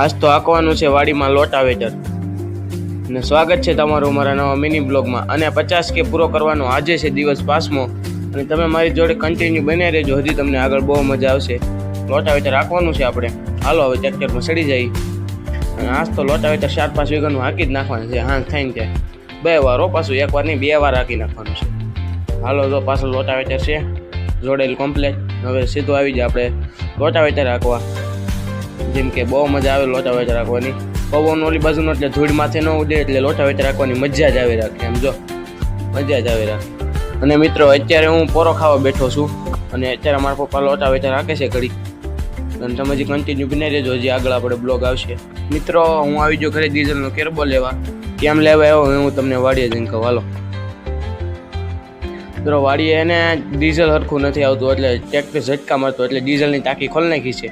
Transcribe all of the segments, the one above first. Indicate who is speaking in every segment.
Speaker 1: આજ તો આંકવાનું છે વાડીમાં લોટાવેટર અને સ્વાગત છે તમારું મારા નવા મિની બ્લોગમાં। અને 50K પૂરો કરવાનો આજે છે દિવસ 5મો અને તમે મારી જોડે કન્ટિન્યુ બન્યા રહેજો, હજી તમને આગળ બહુ મજા આવશે। લોટાવેટર આંકવાનું છે આપણે, હાલો હવે ટ્રેક્ટરમાં ચડી જઈએ અને આજ તો લોટાવેટર 4-5 વીઘાનું હાંકી જ નાખવાનું છે। હાંગ થઈને ત્યાં 2 વાર પાછું, 1 વાર નહીં 2 વાર હાંકી નાખવાનું છે। હાલો તો પાછળ લોટાવેટર છે જોડેલ કમ્પ્લેટ। હવે સીધું આવી જાય આપણે લોટાવેટર હાંકવા, જેમ કે બહુ મજા આવે લોટાવેટર હાંકવાની। પવન ઓલી બાજુનો એટલે ધૂળ માથે ન ઉડે એટલે લોટાવેટર હાંકવાની મજા જ આવે રાખે, એમ જો મજા જ આવે રાખે। અને મિત્રો અત્યારે હું પોરો ખાવા બેઠો છું અને અત્યારે મારા પપ્પા લોટાવેટર હાંકે છે ઘડી, અને તમે હજી કન્ટિન્યુ બની રહેજો, હજી આગળ આપણે બ્લોગ આવશે। મિત્રો હું આવી ગયો ઘરે ડીઝલનો કેરબો લેવા, કેમ લેવા આવ્યો હું તમને વાડીએ જઈને કહું, હાલો। મિત્રો વાડીએ એને ડીઝલ હરખું નથી આવતું એટલે ટ્રેક્ટર ઝટકા મારતો એટલે ડીઝલની ટાંકી ખોલી નાખી છે।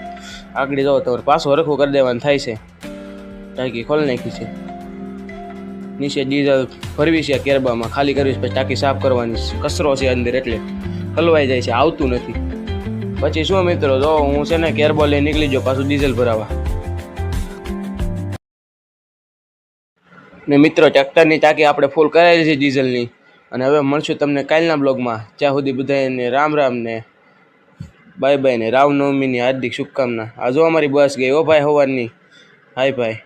Speaker 1: આગળ જાઓ તો પાછું હરખું કરી દેવાનું થાય છે, ટાંકી ખોલી નાખી છે। નીચે ડીઝલ ભરવી છે કેરબામાં, ખાલી કરવી છે, પછી ટાંકી સાફ કરવાની, કચરો છે અંદર એટલે ખલવાઈ જાય છે, આવતું નથી। પછી શું મિત્રો, જો હું છે ને કેરબો લઈ નીકળી જાઉં પાછું ડીઝલ ભરાવા। ને મિત્રો ટ્રેક્ટરની ટાંકી આપણે ફૂલ કરાવી છે ડીઝલની, અને હવે મળશું તમને કાલના બ્લોગમાં। ત્યાં સુધી બધાને રામ રામ ને બાય બાય ને રામનવમીની હાર્દિક શુભકામના। આ જો અમારી બસ ગઈ હો ભાઈ સવારની, હાય ભાઈ।